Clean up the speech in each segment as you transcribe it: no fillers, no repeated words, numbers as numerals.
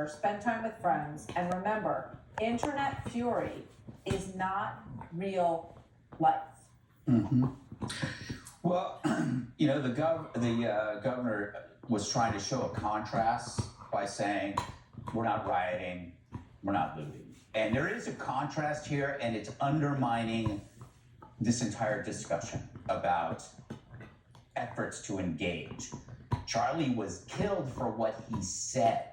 dinner, spend time with friends, and remember, internet fury is not real life. Mm-hmm. Well, the governor was trying to show a contrast by saying, we're not rioting, we're not looting. And there is a contrast here, and it's undermining this entire discussion about efforts to engage. Charlie was killed for what he said.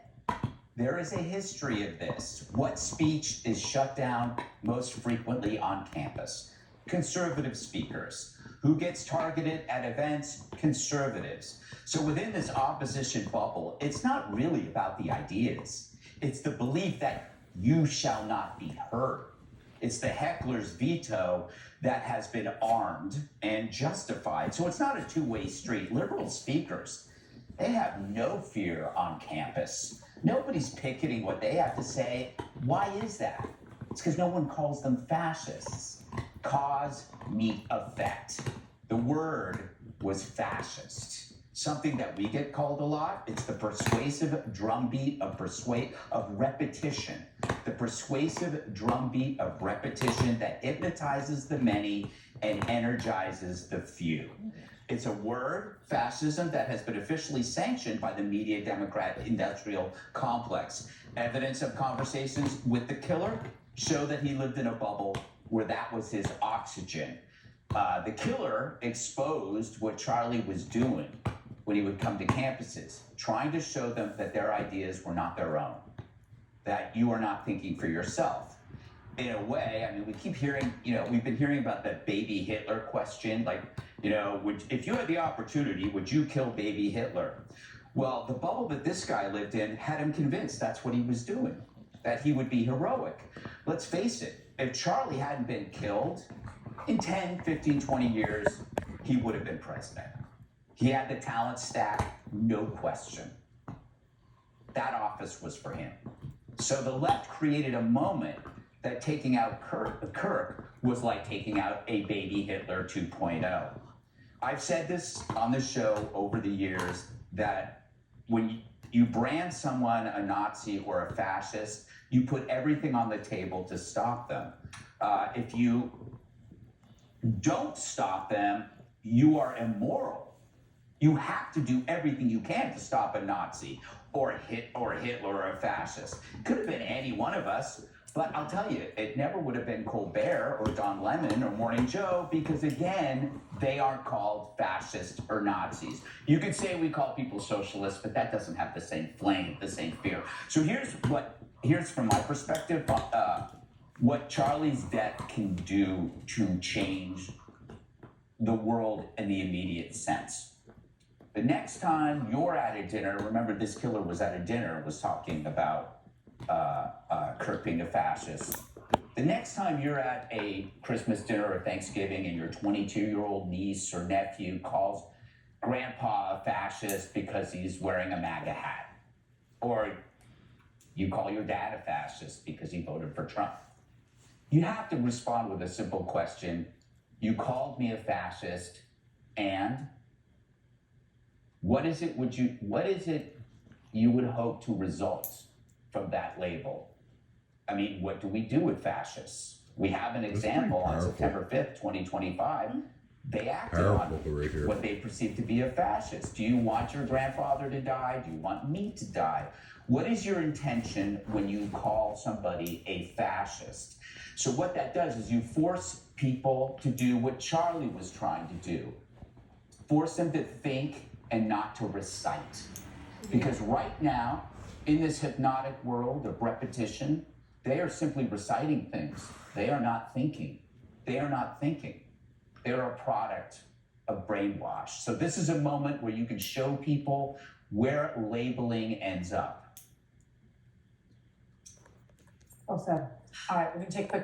There is a history of this. What speech is shut down most frequently on campus? Conservative speakers. Who gets targeted at events? Conservatives. So within this opposition bubble, it's not really about the ideas. It's the belief that you shall not be heard. It's the heckler's veto that has been armed and justified. So it's not a two-way street. Liberal speakers, they have no fear on campus. Nobody's picketing what they have to say. Why is that? It's because no one calls them fascists. Cause, meet, effect. The word was fascist. Something that we get called a lot. It's the persuasive drumbeat of repetition. The persuasive drumbeat of repetition that hypnotizes the many and energizes the few. It's a word, fascism, that has been officially sanctioned by the media democrat industrial complex. Evidence of conversations with the killer show that he lived in a bubble where that was his oxygen. The killer exposed what Charlie was doing when he would come to campuses, trying to show them that their ideas were not their own, that you are not thinking for yourself. In a way, I mean, we keep hearing, we've been hearing about the baby Hitler question, like, if you had the opportunity, would you kill baby Hitler? Well, the bubble that this guy lived in had him convinced that's what he was doing, that he would be heroic. Let's face it, if Charlie hadn't been killed, in 10, 15, 20 years, he would have been president. He had the talent stack, no question. That office was for him. So the left created a moment that taking out Kirk was like taking out a baby Hitler 2.0. I've said this on the show over the years that when you brand someone a Nazi or a fascist, you put everything on the table to stop them. If you don't stop them, you are immoral. You have to do everything you can to stop a Nazi or Hitler or a fascist. Could have been any one of us, but I'll tell you, it never would have been Colbert or Don Lemon or Morning Joe because, again, they aren't called fascists or Nazis. You could say we call people socialists, but that doesn't have the same flame, the same fear. So here's from my perspective, what Charlie's death can do to change the world in the immediate sense. The next time you're at a dinner, remember this killer was at a dinner, was talking about Kirk being a fascist. The next time you're at a Christmas dinner or Thanksgiving and your 22-year-old niece or nephew calls grandpa a fascist because he's wearing a MAGA hat, or you call your dad a fascist because he voted for Trump, you have to respond with a simple question. You called me a fascist, and what is it you would hope to result from that label? I mean, what do we do with fascists? We have an example on September 5th, 2025. They acted on what they perceive to be a fascist. Do you want your grandfather to die? Do you want me to die? What is your intention when you call somebody a fascist? So what that does is you force people to do what Charlie was trying to do. Force them to think and not to recite. Because right now, in this hypnotic world of repetition, they are simply reciting things. They are not thinking. They are not thinking. They're a product of brainwash. So this is a moment where you can show people where labeling ends up. Well said. All right, we're going to take a quick